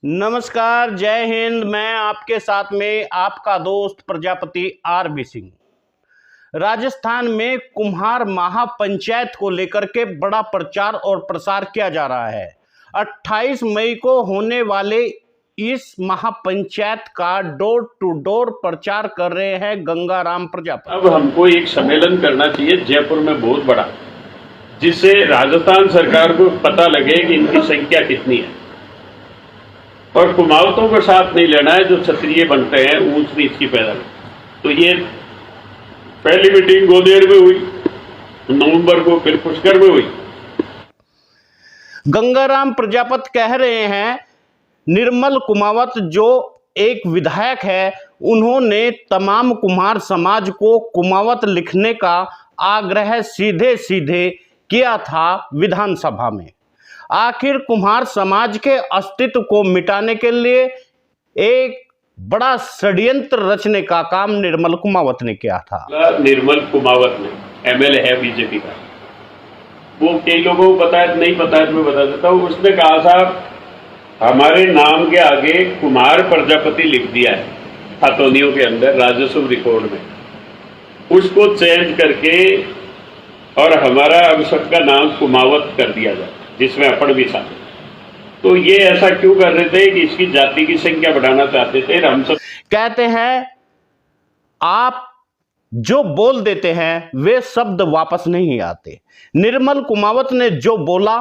नमस्कार, जय हिंद। मैं आपके साथ में आपका दोस्त प्रजापति आरबी सिंह। राजस्थान में कुम्हार महापंचायत को लेकर के बड़ा प्रचार और प्रसार किया जा रहा है। 28 मई को होने वाले इस महापंचायत का डोर टू डोर प्रचार कर रहे हैं गंगाराम प्रजापति। अब हमको एक सम्मेलन करना चाहिए जयपुर में बहुत बड़ा, जिससे राजस्थान सरकार को पता लगे कि इनकी संख्या कितनी है। और कुमावतों को साथ नहीं लेना है जो क्षत्रिय बनते हैं ऊंच नीच की पैदा। तो ये पहली मीटिंग गोदेड़ में हुई नवंबर को, फिर पुष्कर में हुई। गंगाराम प्रजापति कह रहे हैं निर्मल कुमावत जो एक विधायक है, उन्होंने तमाम कुम्हार समाज को कुमावत लिखने का आग्रह सीधे सीधे किया था विधानसभा में। आखिर कुम्हार समाज के अस्तित्व को मिटाने के लिए एक बड़ा षड्यंत्र रचने का काम निर्मल कुमावत ने किया था। निर्मल कुमावत ने एमएलए है बीजेपी का, वो कई लोगों को पता है, नहीं पता है तो मैं बता देता हूँ। उसने कहा साहब हमारे नाम के आगे कुमार प्रजापति लिख दिया है खातोनियों के अंदर राजस्व रिकॉर्ड में, उसको चेंज करके और हमारा अब सबका नाम कुमावत कर दिया जाए, जिसमें अपन भी था। तो ये ऐसा क्यों कर रहे थे कि इसकी जाति की संख्या बढ़ाना चाहते थे। हम सब कहते हैं आप जो बोल देते हैं वे शब्द वापस नहीं आते। निर्मल कुमावत ने जो बोला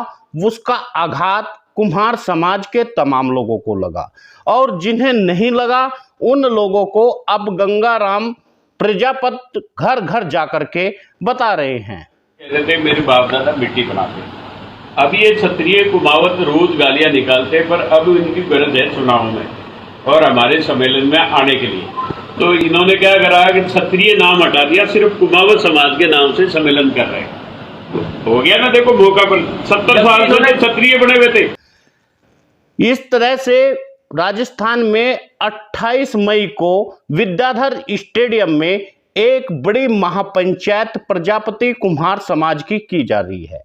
उसका आघात कुम्हार समाज के तमाम लोगों को लगा, और जिन्हें नहीं लगा उन लोगों को अब गंगाराम प्रजापति घर घर जाकर के बता रहे हैं। कहते थे मेरे बाप दादा मिट्टी बनाते। अब ये क्षत्रिय कुमावत रोज गालियां निकालते, पर अब इनकी गरज है चुनाव में और हमारे सम्मेलन में आने के लिए। तो इन्होंने क्या करा कि क्षत्रिय नाम हटा दिया, सिर्फ कुमावत समाज के नाम से सम्मेलन कर रहे हैं। हो गया ना, देखो मौका पर 70 साल से क्षत्रिय बने हुए थे। इस तरह से राजस्थान में 28 मई को विद्याधर स्टेडियम में एक बड़ी महापंचायत प्रजापति कुम्हार समाज की जा रही है,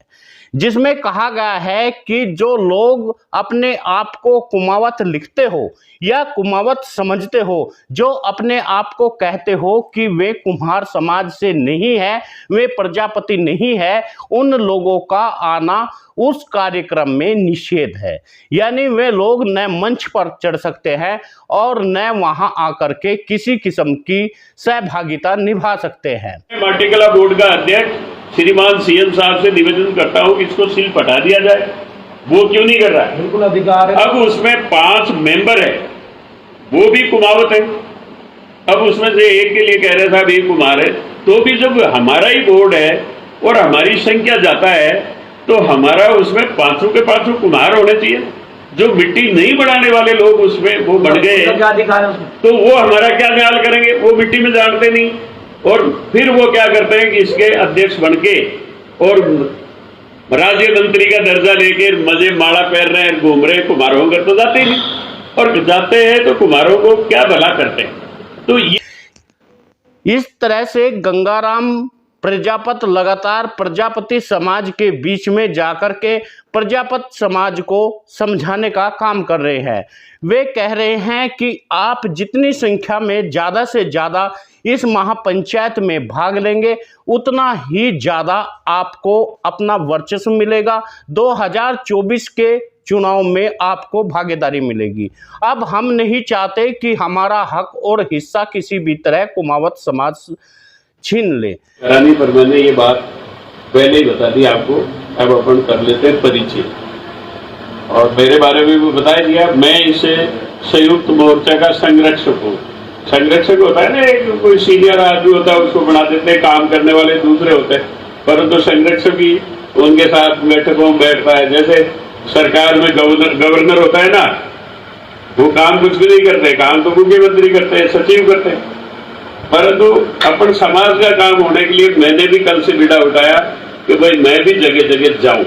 जिसमें कहा गया है कि जो लोग अपने आप को कुमावत लिखते हो या कुमावत समझते हो, जो अपने आप को कहते हो कि वे कुम्हार समाज से नहीं है, वे प्रजापति नहीं है, उन लोगों का आना उस कार्यक्रम में निषेध है। यानी वे लोग न मंच पर चढ़ सकते हैं और न वहां आकर के किसी किस्म की सहभागिता निभा सकते हैं। माटीकला बोर्ड का अध्यक्ष श्रीमान सीएम साहब से निवेदन करता हूं कि इसको सील हटा दिया जाए। वो क्यों नहीं कर रहा है? बिल्कुल अधिकार है। अब उसमें 5 मेंबर है, वो भी कुमावत है। अब उसमें से एक के लिए कह रहे साहब ये कुमार है, तो भी जब हमारा ही बोर्ड है और हमारी संख्या जाता है तो हमारा उसमें 5 के 5 कुम्हार होने चाहिए। जो मिट्टी नहीं बनाने वाले लोग उसमें वो बढ़ गए, तो वो हमारा क्या ख्याल करेंगे? वो मिट्टी में जानते नहीं, और फिर वो क्या करते हैं कि इसके अध्यक्ष बनके और राज्य मंत्री का दर्जा लेकर मजे माला पहन रहे हैं, घूम रहे। कुम्हारों कर तो जाते ही नहीं, और जाते हैं तो कुम्हारों को क्या भला करते हैं। तो ये इस तरह से गंगाराम प्रजापति लगातार प्रजापति समाज के बीच में जाकर के प्रजापति समाज को समझाने का काम कर रहे हैं। वे कह रहे हैं कि आप जितनी संख्या में ज़्यादा से ज़्यादा इस महापंचायत में भाग लेंगे, उतना ही ज़्यादा आपको अपना वर्चस्व मिलेगा। 2024 के चुनाव में आपको भागीदारी मिलेगी। अब हम नहीं चाहते कि हमारा हक और हिस्सा किसी भी तरह कुमावत समाज छीन ले। रानी पर मैंने ये बात पहले ही बता दी आपको। अब अपन कर लेते हैं परिचय, और मेरे बारे में भी बता दिया। मैं इस संयुक्त मोर्चा का संरक्षक हूँ। संरक्षक होता है ना, एक कोई सीनियर आदमी होता है, उसको बना देते हैं, काम करने वाले दूसरे होते हैं, परंतु संरक्षक भी उनके साथ बैठकों में बैठता है। जैसे सरकार में गवर्नर होता है ना, वो काम कुछ भी नहीं करते, काम तो मुख्यमंत्री करते हैं, सचिव करते हैं। परंतु अपन समाज का काम होने के लिए मैंने भी कल से बीड़ा उठाया कि भाई मैं भी जगह जगह जाऊं।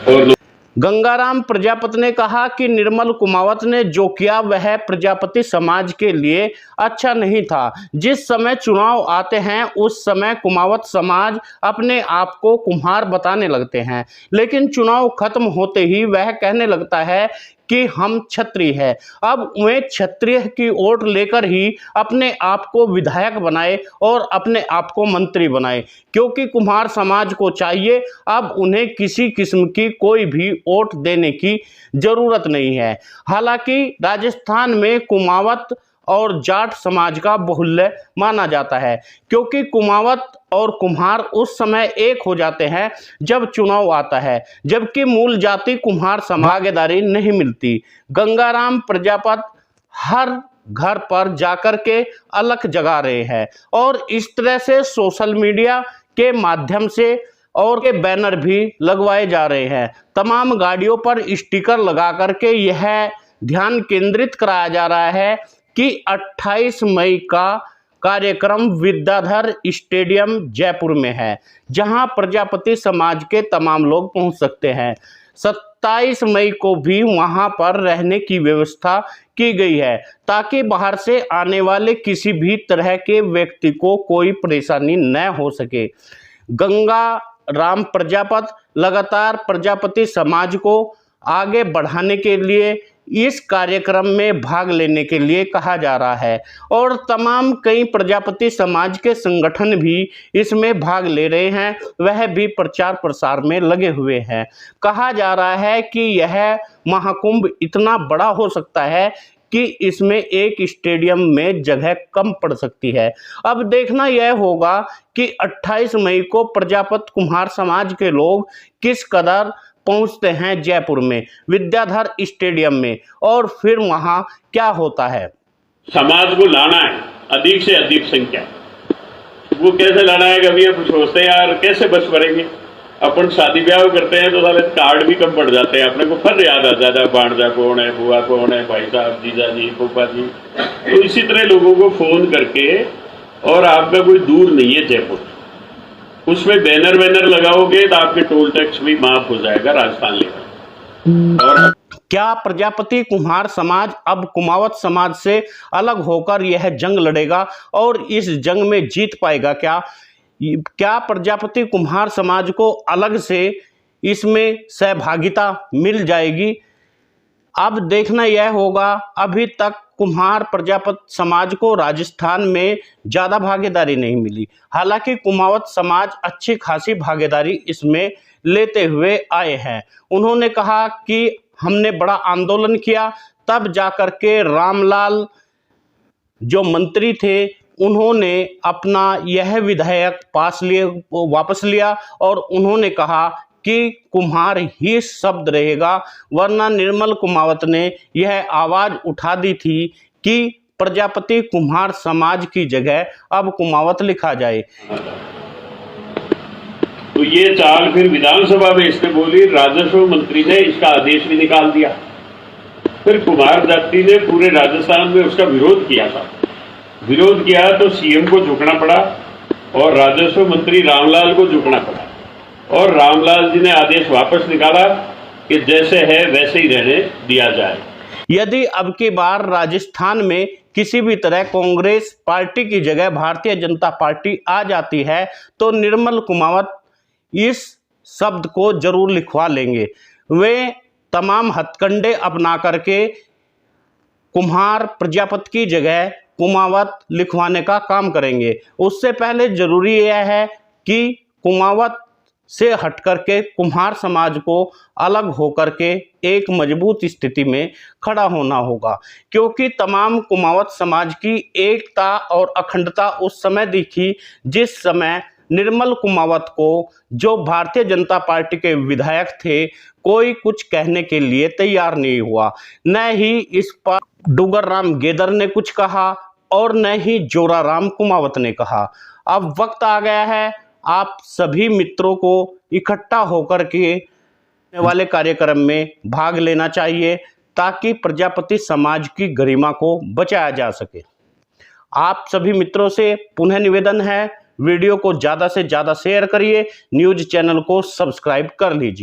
और गंगाराम प्रजापति ने कहा कि निर्मल कुमावत ने जो किया वह प्रजापति समाज के लिए अच्छा नहीं था। जिस समय चुनाव आते हैं उस समय कुमावत समाज अपने आप को कुम्हार बताने लगते हैं, लेकिन चुनाव खत्म होते ही वह कहने लगता है कि हम क्षत्रिय हैं। अब वे क्षत्रिय की वोट लेकर ही अपने आप को विधायक बनाए और अपने आप को मंत्री बनाए, क्योंकि कुम्हार समाज को चाहिए अब उन्हें किसी किस्म की कोई भी वोट देने की जरूरत नहीं है। हालांकि राजस्थान में कुमावत और जाट समाज का बाहुल्य माना जाता है, क्योंकि कुमावत और कुम्हार उस समय एक हो जाते हैं जब चुनाव आता है, जबकि मूल जाति कुम्हार भागीदारी नहीं मिलती। गंगाराम प्रजापत हर घर पर जाकर के अलख जगा रहे हैं और इस तरह से सोशल मीडिया के माध्यम से और के बैनर भी लगवाए जा रहे हैं। तमाम गाड़ियों पर स्टिकर लगा करके यह ध्यान केंद्रित कराया जा रहा है कि 28 मई का कार्यक्रम विद्याधर स्टेडियम जयपुर में है, जहां प्रजापति समाज के तमाम लोग पहुंच सकते हैं। 27 मई को भी वहां पर रहने की व्यवस्था की गई है, ताकि बाहर से आने वाले किसी भी तरह के व्यक्ति को कोई परेशानी न हो सके। गंगा राम प्रजापत लगातार प्रजापति समाज को आगे बढ़ाने के लिए इस कार्यक्रम में भाग लेने के लिए कहा जा रहा है और तमाम कई प्रजापति समाज के संगठन भी इसमें भाग ले रहे हैं, वह भी प्रचार प्रसार में लगे हुए हैं। कहा जा रहा है कि यह महाकुंभ इतना बड़ा हो सकता है कि इसमें एक स्टेडियम में जगह कम पड़ सकती है। अब देखना यह होगा कि 28 मई को प्रजापत कुम्हार समाज के लोग किस कदर पहुंचते हैं जयपुर में विद्याधर स्टेडियम में, और फिर वहां क्या होता है। समाज को लाना है अधिक से अधिक संख्या, वो कैसे लाना है कभी आप सोचते हैं यार कैसे बस भरेंगे। अपन शादी ब्याह करते हैं तो साले कार्ड भी कम पड़ जाते हैं, अपने को फर्ज याद आ जाता है भांजा कौन है, बुआ कौन है, भाई साहब, जीजा जी, फूफा जी। तो इसी तरह लोगों को फोन करके, और आपका कोई दूर नहीं है जयपुर, उसमें बैनर लगाओगे तो आपके टोल टैक्स भी माफ हो जाएगा राजस्थान लेकर। और क्या प्रजापति कुम्हार समाज अब कुमावत समाज से अलग होकर यह जंग लड़ेगा और इस जंग में जीत पाएगा? क्या प्रजापति कुम्हार समाज को अलग से इसमें सहभागिता मिल जाएगी? अब देखना यह होगा। अभी तक कुम्हार प्रजापत समाज को राजस्थान में ज़्यादा भागीदारी नहीं मिली, हालांकि कुमावत समाज अच्छी खासी भागीदारी इसमें लेते हुए आए हैं। उन्होंने कहा कि हमने बड़ा आंदोलन किया, तब जाकर के रामलाल जो मंत्री थे उन्होंने अपना यह विधेयक वापस लिया और उन्होंने कहा कि कुम्हार ही शब्द रहेगा, वरना निर्मल कुमावत ने यह आवाज उठा दी थी कि प्रजापति कुम्हार समाज की जगह अब कुमावत लिखा जाए। तो ये चाल फिर विधानसभा में इसने बोली, राजस्व मंत्री ने इसका आदेश भी निकाल दिया। फिर कुम्हार जाति ने पूरे राजस्थान में उसका विरोध किया था। विरोध किया तो सीएम को झुकना पड़ा और राजस्व मंत्री रामलाल को झुकना पड़ा, और रामलाल जी ने आदेश वापस निकाला कि जैसे है वैसे ही रहने दिया जाए। यदि अब की बार राजस्थान में किसी भी तरह कांग्रेस पार्टी की जगह भारतीय जनता पार्टी आ जाती है तो निर्मल कुमावत इस शब्द को जरूर लिखवा लेंगे। वे तमाम हथकंडे अपना करके कुम्हार प्रजापत की जगह कुमावत लिखवाने का काम करेंगे। उससे पहले जरूरी यह है कि कुमावत से हट करके कुम्हार समाज को अलग होकर के एक मजबूत स्थिति में खड़ा होना होगा, क्योंकि तमाम कुमावत समाज की एकता और अखंडता उस समय दिखी जिस समय निर्मल कुमावत को, जो भारतीय जनता पार्टी के विधायक थे, कोई कुछ कहने के लिए तैयार नहीं हुआ। न ही इस पर डुगरराम गेदर ने कुछ कहा और न ही जोराराम कुमावत ने कहा। अब वक्त आ गया है आप सभी मित्रों को इकट्ठा होकर के वाले कार्यक्रम में भाग लेना चाहिए, ताकि प्रजापति समाज की गरिमा को बचाया जा सके। आप सभी मित्रों से पुनः निवेदन है, वीडियो को ज़्यादा से ज़्यादा शेयर करिए, न्यूज़ चैनल को सब्सक्राइब कर लीजिए।